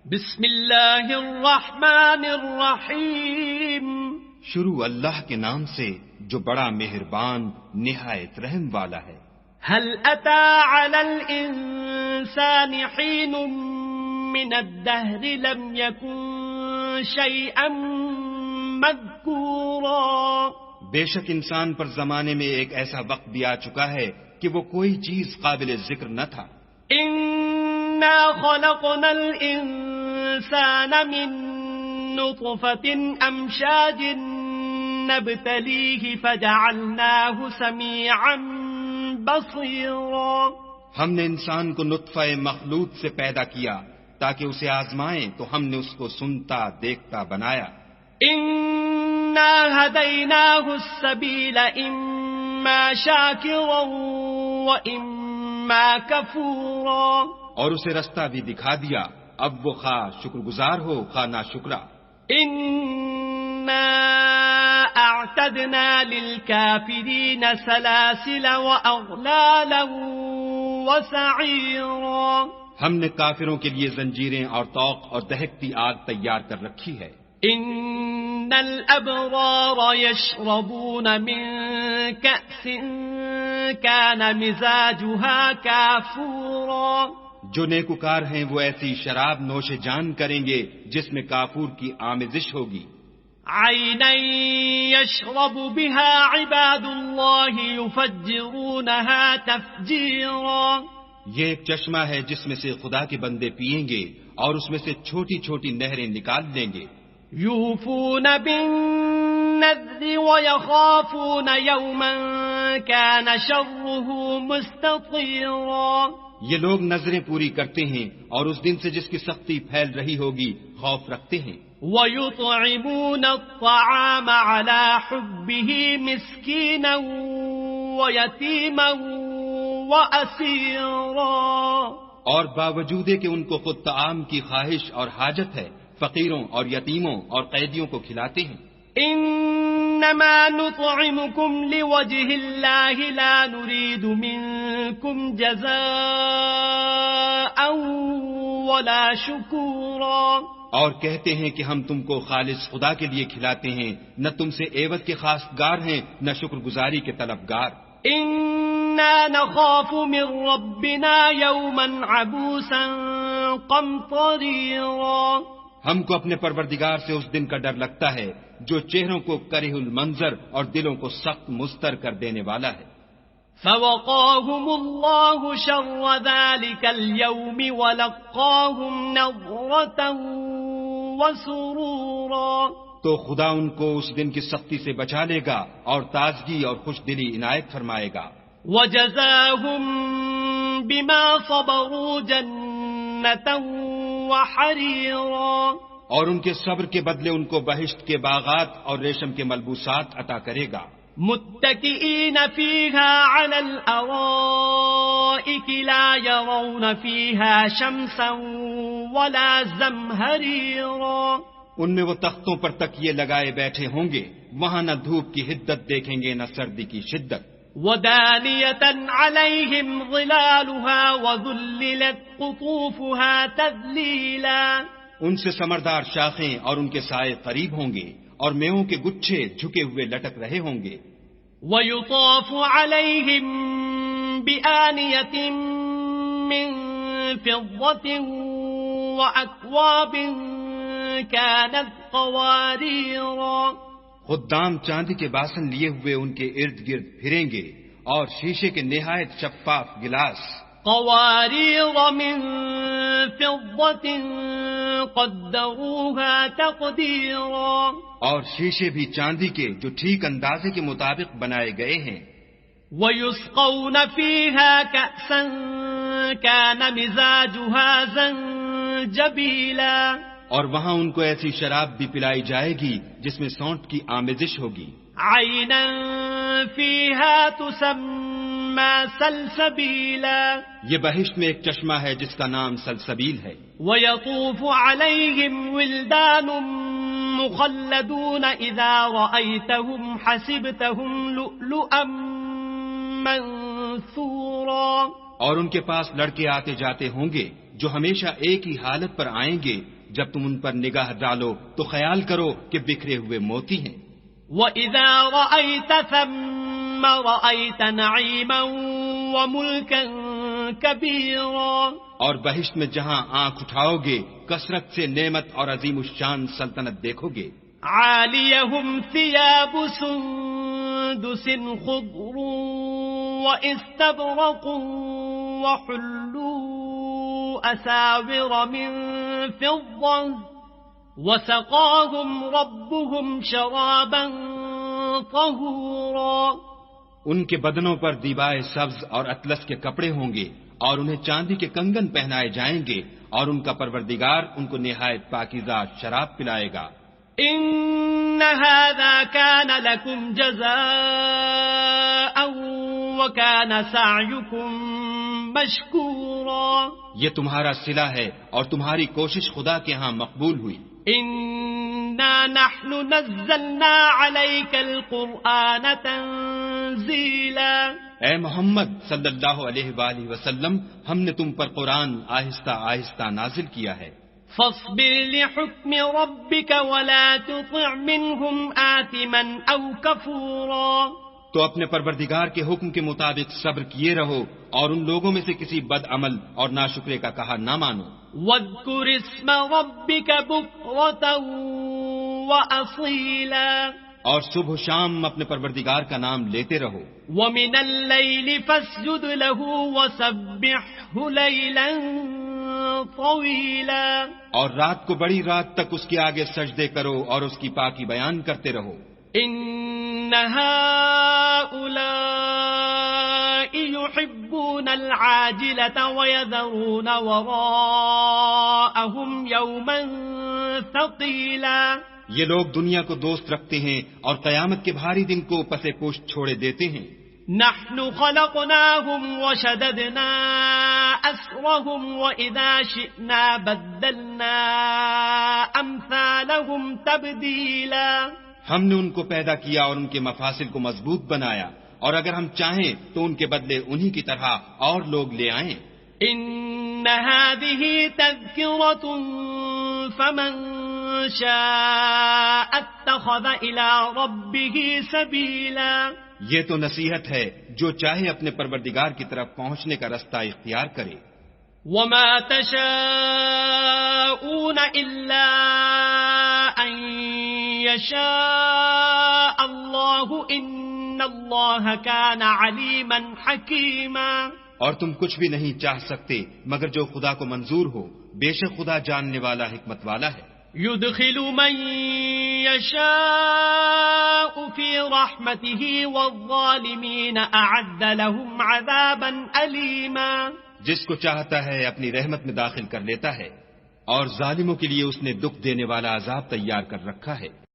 بسم اللہ الرحمن الرحیم. شروع اللہ کے نام سے جو بڑا مہربان نہایت رحم والا ہے. هل اتى على الانسان حين من الدهر لم يكن شيئا مذكورا. بے شک انسان پر زمانے میں ایک ایسا وقت بھی آ چکا ہے کہ وہ کوئی چیز قابل ذکر نہ تھا. انا خلقنا الانسان من نطفة امشاج نبتليه فجعلناه سميعا بصيرا. ہم نے انسان کو نطفہ مخلوط سے پیدا کیا تاکہ اسے آزمائیں تو ہم نے اس کو سنتا دیکھتا بنایا. انا هديناه السبيل اما شاكرا واما كفورا. اور اسے رستہ بھی دکھا دیا، اب وہ خواہ شکر گزار ہو خواہ ناشکرا. انا اعتدنا للكافرين سلاسل واغلالا وسعيرا. ہم نے کافروں کے لیے زنجیریں اور طوق اور دہکتی آگ تیار کر رکھی ہے. ان الابرار يشربون من كأس كان مزاجها كافورا. جو نیکوکار ہیں وہ ایسی شراب نوش جان کریں گے جس میں کافور کی آمیزش ہوگی. عینا یشرب بها عباد اللہ یفجرونها تفجیرا. یہ ایک چشمہ ہے جس میں سے خدا کے بندے پیئیں گے اور اس میں سے چھوٹی چھوٹی نہریں نکال لیں گے. یوفون بالنذر ویخافون یوما کان شره مستطیرا. یہ لوگ نظریں پوری کرتے ہیں اور اس دن سے جس کی سختی پھیل رہی ہوگی خوف رکھتے ہیں. وَيُطْعِمُونَ الطَّعَامَ عَلَى حُبِّهِ مِسْكِينًا وَيَتِيمًا وَأَسِيرًا. اور باوجود کہ ان کو خود طعام کی خواہش اور حاجت ہے فقیروں اور یتیموں اور قیدیوں کو کھلاتے ہیں. انما نطعمكم لوجه الله لا نريد منكم جزاء ولا شكورا. اور کہتے ہیں کہ ہم تم کو خالص خدا کے لیے کھلاتے ہیں، نہ تم سے عوض کے خواستگار ہیں نہ شکر گزاری کے طلبگار. انا نخاف من ربنا يوما عبوسا قمطريرا. ہم کو اپنے پروردگار سے اس دن کا ڈر لگتا ہے جو چہروں کو کرہ المنظر اور دلوں کو سخت مستر کر دینے والا ہے. فوقاهم الله شر ذلك اليوم ولقاهم نضرة وسرورا. تو خدا ان کو اس دن کی سختی سے بچا لے گا اور تازگی اور خوش دلی عنایت فرمائے گا. وجزاهم بما صبروا جنة وحريرا. اور ان کے صبر کے بدلے ان کو بہشت کے باغات اور ریشم کے ملبوسات عطا کرے گا. متكئين فيها على الأرائك لا يرون فيها شمسا ولا زمهريرا. ان میں وہ تختوں پر تکیے لگائے بیٹھے ہوں گے، وہاں نہ دھوپ کی حدت دیکھیں گے نہ سردی کی شدت. ودانية عليهم ظلالها وذللت قطوفها تذليلا. ان سے سمردار شاخیں اور ان کے سائے قریب ہوں گے اور میووں کے گچھے جھکے ہوئے لٹک رہے ہوں گے. وَيُطَافُ عَلَيْهِمْ بِآنِيَةٍ مِّن فِضَّةٍ وَأَكْوَابٍ كَانَتْ قَوَارِيرَا. خدام چاندی کے باسن لیے ہوئے ان کے ارد گرد پھریں گے اور شیشے کے نہایت شفاف گلاس. قوارير من فضة قدروها تقديرا. اور شیشے بھی چاندی کے جو ٹھیک اندازے کے مطابق بنائے گئے ہیں. ويسقون فيها كأسا كان مزاجها زنجبيلا. اور وہاں ان کو ایسی شراب بھی پلائی جائے گی جس میں سونٹ کی آمیزش ہوگی. عينا فيها تسمى سلسبيلا. یہ بہشت میں ایک چشمہ ہے جس کا نام سلسبیل ہے. ويطوف عليهم ولدان مخلدون إذا رأيتهم حسبتهم لؤلؤا منثورا. اور ان کے پاس لڑکے آتے جاتے ہوں گے جو ہمیشہ ایک ہی حالت پر آئیں گے. جب تم ان پر نگاہ ڈالو تو خیال کرو کہ بکھرے ہوئے موتی ہیں. وَإِذَا رَأَيْتَ ثَمَّ رَأَيْتَ نَعِيمًا وَمُلْكًا كَبِيرًا. اور بہشت میں جہاں آنکھ اٹھاؤ گے کثرت سے نعمت اور عظیم الشان سلطنت دیکھو گے. عَالِيَهُمْ ثِيَابُ سُندُسٍ خُضْرٌ وَإِسْتَبْرَقٌ وَحُلُّوا أَسَاوِرَ مِن فِضَّةٍ وَسَقَاهُمْ رَبُّهُمْ شَرَابًا طَهُورًا. ان کے بدنوں پر دیبائے سبز اور اطلس کے کپڑے ہوں گے اور انہیں چاندی کے کنگن پہنائے جائیں گے اور ان کا پروردگار ان کو نہایت پاکیزہ شراب پلائے گا. إِنَّ هَذَا كَانَ لَكُمْ جَزَاءً وَكَانَ سَعْيُكُمْ مَشْكُورًا. یہ تمہارا صلہ ہے اور تمہاری کوشش خدا کے ہاں مقبول ہوئی. إِنَّا نَحْنُ نَزَّلْنَا عَلَيْكَ الْقُرْآنَ تَنزِيلًا. اے محمد صلی اللہ علیہ وآلہ وسلم، ہم نے تم پر قرآن آہستہ آہستہ نازل کیا ہے. فاصبر لحكم ربك ولا تطع منهم آثما أو كفورا. تو اپنے پروردگار کے حکم کے مطابق صبر کیے رہو اور ان لوگوں میں سے کسی بد عمل اور ناشکرے کا کہا نہ مانو. واذكر اسم ربك بكرة وأصيلا. اور صبح و شام اپنے پروردگار کا نام لیتے رہو. ومن الليل فاسجد له وسبحه ليلا طويلا. اور رات کو بڑی رات تک اس کے آگے سجدے کرو اور اس کی پاکی بیان کرتے رہو. ان هؤلاء يحبون العاجلة ويذرون وراءهم يوما ثقيلا. یہ لوگ دنیا کو دوست رکھتے ہیں اور قیامت کے بھاری دن کو پسے پوش چھوڑے دیتے ہیں. نحن خلقناهم وشددنا أسرهم وإذا شئنا بدلنا أمثالهم تبديلا. ہم نے ان کو پیدا کیا اور ان کے مفاصل کو مضبوط بنایا، اور اگر ہم چاہیں تو ان کے بدلے انہی کی طرح اور لوگ لے آئیں. إن هذه تذكرة فمن شاء اتخذ إلى ربه سبيلا. یہ تو نصیحت ہے، جو چاہے اپنے پروردگار کی طرف پہنچنے کا رستہ اختیار کرے. وما تشاءون إلا أن يشاء الله إن الله كان عليما حكيما. اور تم کچھ بھی نہیں چاہ سکتے مگر جو خدا کو منظور ہو، بے شک خدا جاننے والا حکمت والا ہے. يدخل من يشاء في رحمته والظالمين أعد لهم عذابا أليما. جس کو چاہتا ہے اپنی رحمت میں داخل کر لیتا ہے، اور ظالموں کے لیے اس نے دکھ دینے والا عذاب تیار کر رکھا ہے.